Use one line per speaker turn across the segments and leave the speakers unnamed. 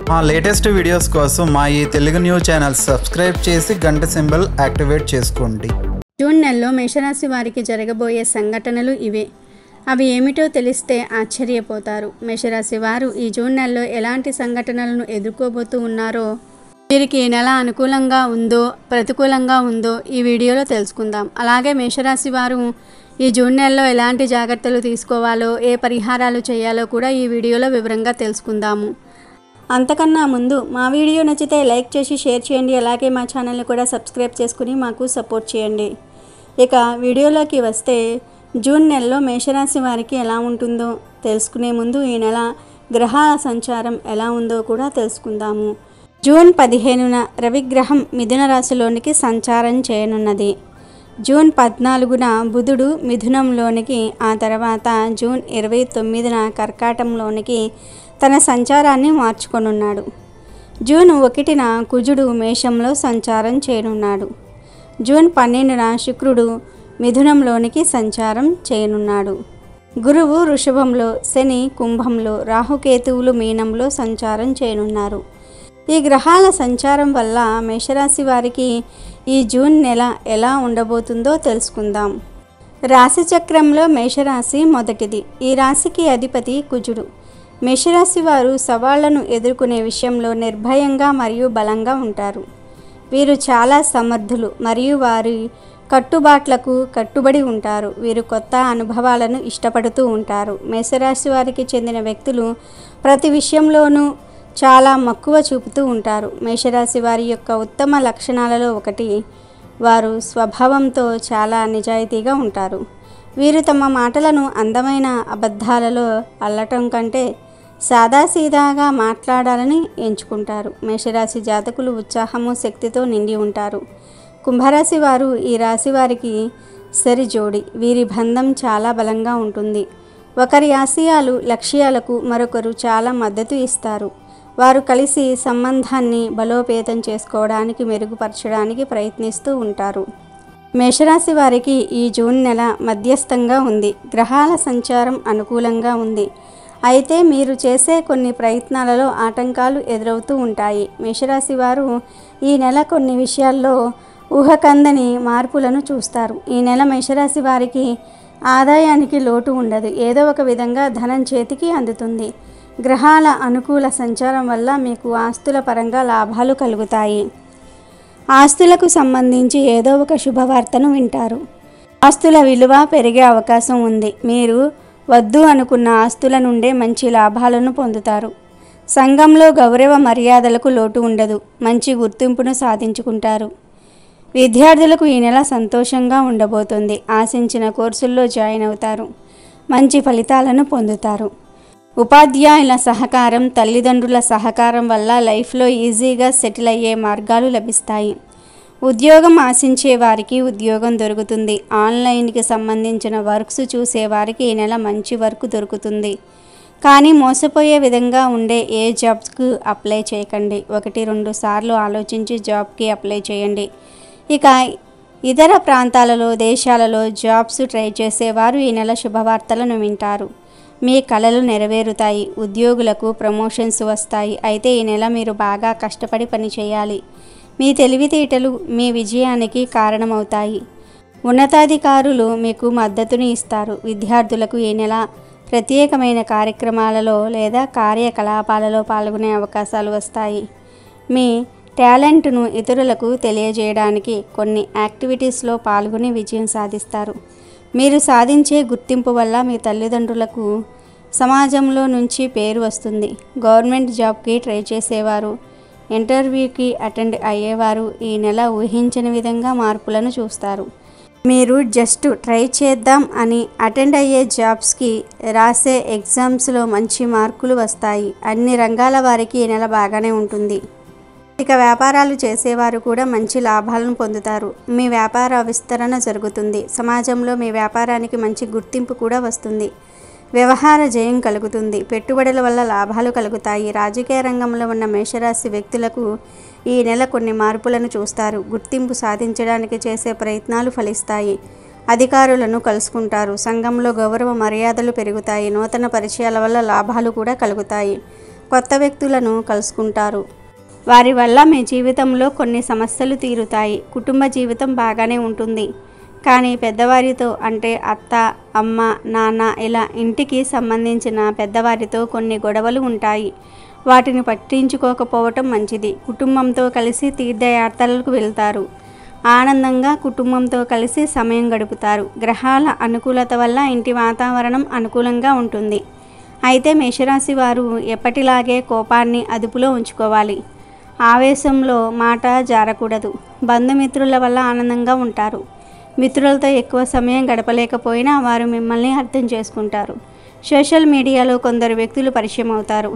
మా latest videos కోసం మా ఈ తెలుగు న్యూస్ ఛానల్ సబ్స్క్రైబ్ చేసి గంట సింబల్ యాక్టివేట్ చేసుకోండి.
జూన్ నెలలో మేషరాశి వారికి జరగబోయే సంఘటనలు ఇవే. అవి ఏమిటో తెలిస్తే ఆశ్చర్యపోతారు. మేషరాశి వారు ఈ జూన్ నెలలో ఎలాంటి సంఘటనలను ఎదుర్కోబోతూ ఉన్నారో, వీరికి ఈ నెల అనుకూలంగా ఉందో ప్రతికూలంగా ఉందో ఈ వీడియోలో తెలుసుకుందాం. అలాగే మేషరాశి వారు ఈ జూన్ నెలలో ఎలాంటి జాగ్రత్తలు తీసుకోవాలో, ఏ పరిహారాలు చేయాలో కూడా ఈ వీడియోలో వివరంగా తెలుసుకుందాము. అంతకన్నా ముందు మా వీడియో నచ్చితే లైక్ చేసి షేర్ చేయండి. అలాగే మా ఛానల్ని కూడా సబ్స్క్రైబ్ చేసుకుని మాకు సపోర్ట్ చేయండి. ఇక వీడియోలోకి వస్తే, జూన్ నెలలో మేషరాశి వారికి ఎలా ఉంటుందో తెలుసుకునే ముందు ఈ నెల గ్రహాల సంచారం ఎలా ఉందో కూడా తెలుసుకుందాము. జూన్ 15న రవిగ్రహం మిథున రాశిలోనికి సంచారం చేయనున్నది. జూన్ 14న బుధుడు మిథునంలోనికి, ఆ తర్వాత జూన్ 29న కర్కాటంలోనికి తన సంచారాన్ని మార్చుకొనున్నాడు. జూన్ 1న కుజుడు మేషంలో సంచారం చేయనున్నాడు. జూన్ 12న శుక్రుడు మిథునంలోనికి సంచారం చేయనున్నాడు. గురువు వృషభంలో, శని కుంభంలో, రాహుకేతువులు మీనంలో సంచారం చేయనున్నారు. ఈ గ్రహాల సంచారం వల్ల మేషరాశి వారికి ఈ జూన్ నెల ఎలా ఉండబోతుందో తెలుసుకుందాం. రాశి చక్రంలో మేషరాశి మొదటిది. ఈ రాశికి అధిపతి కుజుడు. మేషరాశి వారు సవాళ్లను ఎదుర్కొనే విషయంలో నిర్భయంగా మరియు బలంగా ఉంటారు. వీరు చాలా సమర్థులు మరియు వారి కట్టుబాట్లకు కట్టుబడి ఉంటారు. వీరు కొత్త అనుభవాలను ఇష్టపడుతూ ఉంటారు. మేషరాశి వారికి చెందిన వ్యక్తులు ప్రతి విషయంలోనూ చాలా మక్కువ చూపుతూ ఉంటారు. మేషరాశి వారి యొక్క ఉత్తమ లక్షణాలలో ఒకటి, వారు స్వభావంతో చాలా నిజాయితీగా ఉంటారు. వీరు తమ మాటలను అందమైన అబద్ధాలలో అల్లటం కంటే సాదాసీదాగా మాట్లాడాలని ఎంచుకుంటారు. మేషరాశి జాతకులు ఉత్సాహము, శక్తితో నిండి ఉంటారు. కుంభరాశి వారు ఈ రాశి వారికి సరి జోడి. వీరి బంధం చాలా బలంగా ఉంటుంది. ఒకరి ఆశయాలు, లక్ష్యాలకు మరొకరు చాలా మద్దతు ఇస్తారు. వారు కలిసి సంబంధాన్ని బలోపేతం చేసుకోవడానికి, మెరుగుపరచడానికి ప్రయత్నిస్తూ ఉంటారు. మేషరాశి వారికి ఈ జూన్ నెల మధ్యస్థంగా ఉంది. గ్రహాల సంచారం అనుకూలంగా ఉంది. అయితే మీరు చేసే కొన్ని ప్రయత్నాలలో ఆటంకాలు ఎదురవుతూ ఉంటాయి. మేషరాశి వారు ఈ నెల కొన్ని విషయాల్లో ఊహకందని మార్పులను చూస్తారు. ఈ నెల మేషరాశి వారికి ఆదాయానికి లోటు ఉండదు. ఏదో ఒక విధంగా ధనం చేతికి అందుతుంది. గ్రహాల అనుకూల సంచారం వల్ల మీకు ఆస్తుల పరంగా లాభాలు కలుగుతాయి. ఆస్తులకు సంబంధించి ఏదో ఒక శుభవార్తను వింటారు. ఆస్తుల విలువ పెరిగే అవకాశం ఉంది. మీరు వద్దు అనుకున్న ఆస్తుల నుండే మంచి లాభాలను పొందుతారు. సంఘంలో గౌరవ మర్యాదలకు లోటు ఉండదు. మంచి గుర్తింపును సాధించుకుంటారు. విద్యార్థులకు ఈ నెల సంతోషంగా ఉండబోతుంది. ఆశించిన కోర్సుల్లో జాయిన్ అవుతారు. మంచి ఫలితాలను పొందుతారు. ఉపాధ్యాయుల సహకారం, తల్లిదండ్రుల సహకారం వల్ల లైఫ్లో ఈజీగా సెటిల్ అయ్యే మార్గాలు లభిస్తాయి. ఉద్యోగం ఆశించే వారికి ఉద్యోగం దొరుకుతుంది. ఆన్లైన్కి సంబంధించిన వర్క్స్ చూసే వారికి ఈ నెల మంచి వర్క్ దొరుకుతుంది. కానీ మోసపోయే విధంగా ఉండే ఏ జాబ్స్కు అప్లై చేయకండి. 1-2 సార్లు ఆలోచించి జాబ్కి అప్లై చేయండి. ఇక ఇతర ప్రాంతాలలో, దేశాలలో జాబ్స్ ట్రై చేసేవారు ఈ నెల శుభవార్తలను వింటారు. మీ కలలు నెరవేరుతాయి. ఉద్యోగులకు ప్రమోషన్స్ వస్తాయి. అయితే ఈ నెల మీరు బాగా కష్టపడి పని చేయాలి. మీ తెలివితేటలు మీ విజయానికి కారణమవుతాయి. ఉన్నతాధికారులు మీకు మద్దతుని ఇస్తారు. విద్యార్థులకు ఈ నెల ప్రత్యేకమైన కార్యక్రమాలలో లేదా కార్యకలాపాలలో పాల్గొనే అవకాశాలు వస్తాయి. మీ టాలెంట్ను ఇతరులకు తెలియజేయడానికి కొన్ని యాక్టివిటీస్లో పాల్గొని విజయం సాధిస్తారు. మీరు సాధించే గుర్తింపు వల్ల మీ తల్లిదండ్రులకు సమాజంలో నుంచి పేరు వస్తుంది. గవర్నమెంట్ జాబ్కి ట్రై చేసేవారు, ఇంటర్వ్యూకి అటెండ్ అయ్యేవారు ఈ నెల ఊహించని విధంగా మార్పులను చూస్తారు. మీరు జస్ట్ ట్రై చేద్దాం అని అటెండ్ అయ్యే జాబ్స్కి రాసే ఎగ్జామ్స్లో మంచి మార్కులు వస్తాయి. అన్ని రంగాల వారికి ఈ నెల బాగానే ఉంటుంది. ఇక వ్యాపారాలు చేసేవారు కూడా మంచి లాభాలను పొందుతారు. మీ వ్యాపార విస్తరణ జరుగుతుంది. సమాజంలో మీ వ్యాపారానికి మంచి గుర్తింపు కూడా వస్తుంది. వ్యవహార జయం కలుగుతుంది. పెట్టుబడుల వల్ల లాభాలు కలుగుతాయి. రాజకీయ రంగంలో ఉన్న మేషరాశి వ్యక్తులకు ఈ నెల కొన్ని మార్పులను చూస్తారు. గుర్తింపు సాధించడానికి చేసే ప్రయత్నాలు ఫలిస్తాయి. అధికారులను కలుసుకుంటారు. సంఘంలో గౌరవ మర్యాదలు పెరుగుతాయి. నూతన పరిచయాల వల్ల లాభాలు కూడా కలుగుతాయి. కొత్త వ్యక్తులను కలుసుకుంటారు. వారి వల్ల మీ జీవితంలో కొన్ని సమస్యలు తీరుతాయి. కుటుంబ జీవితం బాగానే ఉంటుంది. కానీ పెద్దవారితో అంటే అత్త, అమ్మ, నాన్న ఇలా ఇంటికి సంబంధించిన పెద్దవారితో కొన్ని గొడవలు ఉంటాయి. వాటిని పట్టించుకోకపోవటం మంచిది. కుటుంబంతో కలిసి తీర్థయాత్రలకు వెళ్తారు. ఆనందంగా కుటుంబంతో కలిసి సమయం గడుపుతారు. గ్రహాల అనుకూలత వల్ల ఇంటి వాతావరణం అనుకూలంగా ఉంటుంది. అయితే మేషరాశి వారు ఎప్పటిలాగే కోపాన్ని అదుపులో ఉంచుకోవాలి. ఆవేశంలో మాట జారకూడదు. బంధుమిత్రుల వల్ల ఆనందంగా ఉంటారు. మిత్రులతో ఎక్కువ సమయం గడపలేకపోయినా వారు మిమ్మల్ని అర్థం చేసుకుంటారు. సోషల్ మీడియాలో కొందరు వ్యక్తులు పరిచయం అవుతారు.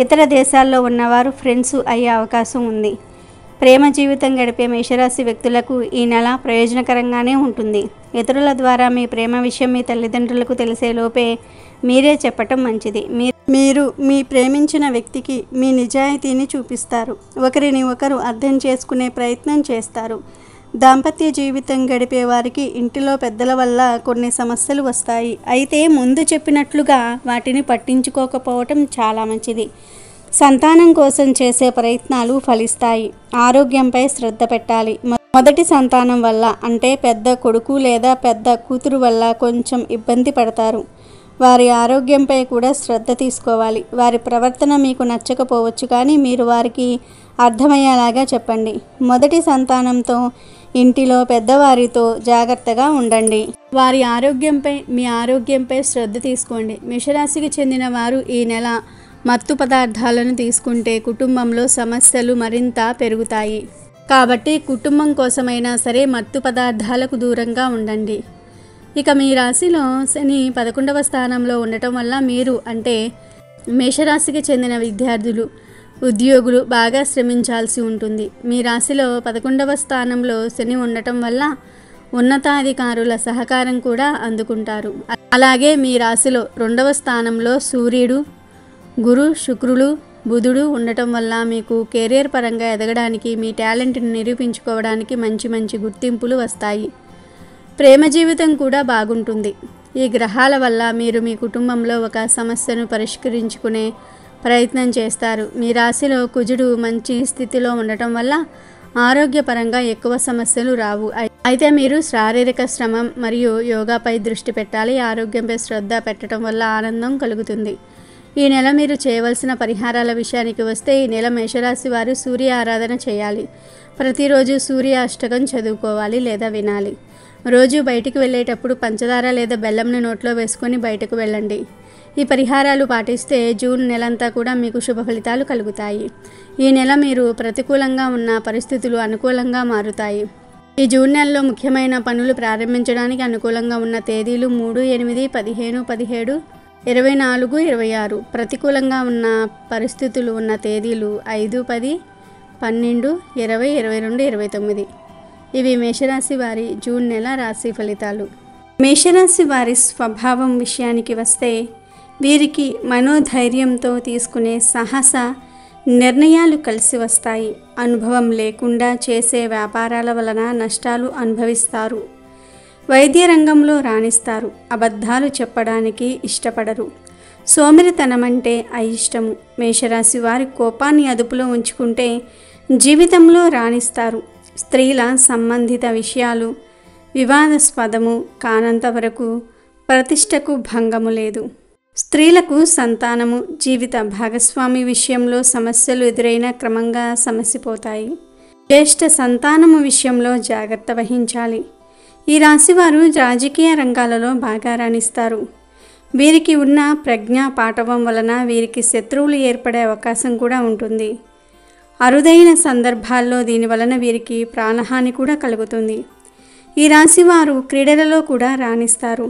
ఇతర దేశాల్లో ఉన్నవారు ఫ్రెండ్స్ అయ్యే అవకాశం ఉంది. ప్రేమ జీవితం గడిపే మేషరాశి వ్యక్తులకు ఈ నెల ప్రయోజనకరంగానే ఉంటుంది. ఇతరుల ద్వారా మీ ప్రేమ విషయం మీ తల్లిదండ్రులకు తెలిసేలోపే మీరే చెప్పటం మంచిది. మీరు మీ ప్రేమించిన వ్యక్తికి మీ నిజాయితీని చూపిస్తారు. ఒకరిని ఒకరు అర్థం చేసుకునే ప్రయత్నం చేస్తారు. దాంపత్య జీవితం గడిపే వారికి ఇంటిలో పెద్దల వల్ల కొన్ని సమస్యలు వస్తాయి. అయితే ముందు చెప్పినట్లుగా వాటిని పట్టించుకోకపోవటం చాలా మంచిది. సంతానం కోసం చేసే ప్రయత్నాలు ఫలిస్తాయి. ఆరోగ్యంపై శ్రద్ధ పెట్టాలి. మొదటి సంతానం వల్ల అంటే పెద్ద కొడుకు లేదా పెద్ద కూతురు వల్ల కొంచెం ఇబ్బంది పడతారు. వారి ఆరోగ్యంపై కూడా శ్రద్ధ తీసుకోవాలి. వారి ప్రవర్తన మీకు నచ్చకపోవచ్చు, కానీ మీరు వారికి అర్థమయ్యేలాగా చెప్పండి. మొదటి సంతానంతో ఇంటిలో పెద్దవారితో జాగ్రత్తగా ఉండండి. వారి ఆరోగ్యంపై మీ ఆరోగ్యంపై శ్రద్ధ తీసుకోండి. మేషరాశికి చెందిన వారు ఈ నెల మత్తు పదార్థాలను తీసుకుంటే కుటుంబంలో సమస్యలు మరింత పెరుగుతాయి. కాబట్టి కుటుంబం కోసమైనా సరే మత్తు పదార్థాలకు దూరంగా ఉండండి. ఇక మీ రాశిలో శని 11వ స్థానంలో ఉండటం వల్ల మీరు అంటే మేషరాశికి చెందిన విద్యార్థులు, ఉద్యోగులు బాగా శ్రమించాల్సి ఉంటుంది. మీ రాశిలో 11వ స్థానంలో శని ఉండటం వల్ల ఉన్నతాధికారుల సహకారం కూడా అందుకుంటారు. అలాగే మీ రాశిలో 2వ స్థానంలో సూర్యుడు, గురు, శుక్రులు, బుధుడు ఉండటం వల్ల మీకు కెరీర్ పరంగా ఎదగడానికి, మీ టాలెంట్ని నిరూపించుకోవడానికి మంచి మంచి గుర్తింపులు వస్తాయి. ప్రేమ జీవితం కూడా బాగుంటుంది. ఈ గ్రహాల వల్ల మీరు మీ కుటుంబంలో ఒక సమస్యను పరిష్కరించుకునే ప్రయత్నం చేస్తారు. మీ రాశిలో కుజుడు మంచి స్థితిలో ఉండటం వల్ల ఆరోగ్యపరంగా ఎక్కువ సమస్యలు రావు. అయితే మీరు శారీరక శ్రమ మరియు యోగాపై దృష్టి పెట్టాలి. ఆరోగ్యంపై శ్రద్ధ పెట్టడం వల్ల ఆనందం కలుగుతుంది. ఈ నెల మీరు చేయవలసిన పరిహారాల విషయానికి వస్తే ఈ నెల మేషరాశి వారు సూర్య ఆరాధన చేయాలి. ప్రతిరోజు సూర్య అష్టకం చదువుకోవాలి లేదా వినాలి. రోజు బయటికి వెళ్ళేటప్పుడు పంచదార లేదా బెల్లంని నోట్లో వేసుకొని బయటకు వెళ్ళండి. ఈ పరిహారాలు పాటిస్తే జూన్ నెలంతా కూడా మీకు శుభ ఫలితాలు కలుగుతాయి. ఈ నెల మీరు ప్రతికూలంగా ఉన్న పరిస్థితులు అనుకూలంగా మారుతాయి. ఈ జూన్ నెలలో ముఖ్యమైన పనులు ప్రారంభించడానికి అనుకూలంగా ఉన్న తేదీలు 3, 8, 15, 17, 24, 26. ప్రతికూలంగా ఉన్న పరిస్థితులు ఉన్న తేదీలు 5, 10, 12, 20, 22, 29. ఇవి మేషరాశి వారి జూన్ నెల రాశి ఫలితాలు. మేషరాశి వారి స్వభావం విషయానికి వస్తే వీరికి మనోధైర్యంతో తీసుకునే సాహస నిర్ణయాలు కలిసి వస్తాయి. అనుభవం లేకుండా చేసే వ్యాపారాల వలన నష్టాలు అనుభవిస్తారు. వైద్య రంగంలో రాణిస్తారు. అబద్ధాలు చెప్పడానికి ఇష్టపడరు. సోమరితనం అంటే అయిష్టము. మేషరాశి వారి కోపాన్ని అదుపులో ఉంచుకుంటే జీవితంలో రాణిస్తారు. స్త్రీల సంబంధిత విషయాలు వివాదాస్పదము కానంత వరకు ప్రతిష్టకు భంగము లేదు. స్త్రీలకు సంతానము, జీవిత భాగస్వామి విషయంలో సమస్యలు ఎదురైన క్రమంగా సమసిపోతాయి. జ్యేష్ఠ సంతానము విషయంలో జాగ్రత్త వహించాలి. ఈ రాశివారు రాజకీయ రంగాలలో బాగా రాణిస్తారు. వీరికి ఉన్న ప్రజ్ఞా పాటవం వలన వీరికి శత్రువులు ఏర్పడే అవకాశం కూడా ఉంటుంది. అరుదైన సందర్భాల్లో దీని వలన వీరికి ప్రాణహాని కూడా కలుగుతుంది. ఈ రాశివారు క్రీడలలో కూడా రాణిస్తారు.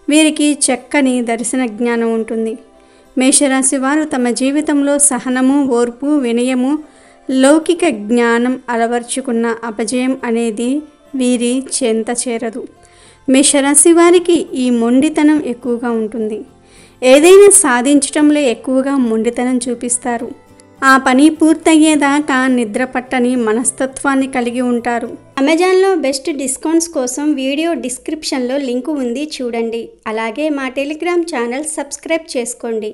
వీరికి చక్కని దర్శన జ్ఞానం ఉంటుంది. మేషరాశి వారు తమ జీవితంలో సహనము, ఓర్పు, వినయము, లౌకిక జ్ఞానం అలవర్చుకున్న అపజయం అనేది వీరి చెంత చేరదు. మేషరాశి వారికి ఈ మొండితనం ఎక్కువగా ఉంటుంది. ఏదైనా సాధించటంలో ఎక్కువగా మొండితనం చూపిస్తారు. ఆ పని పూర్తయ్యేదాకా నిద్ర పట్టని మనస్తత్వాన్ని కలిగి ఉంటారు. అమెజాన్లో బెస్ట్ డిస్కౌంట్స్ కోసం వీడియో డిస్క్రిప్షన్లో లింకు ఉంది, చూడండి. అలాగే మా టెలిగ్రామ్ ఛానల్ సబ్స్క్రైబ్ చేసుకోండి.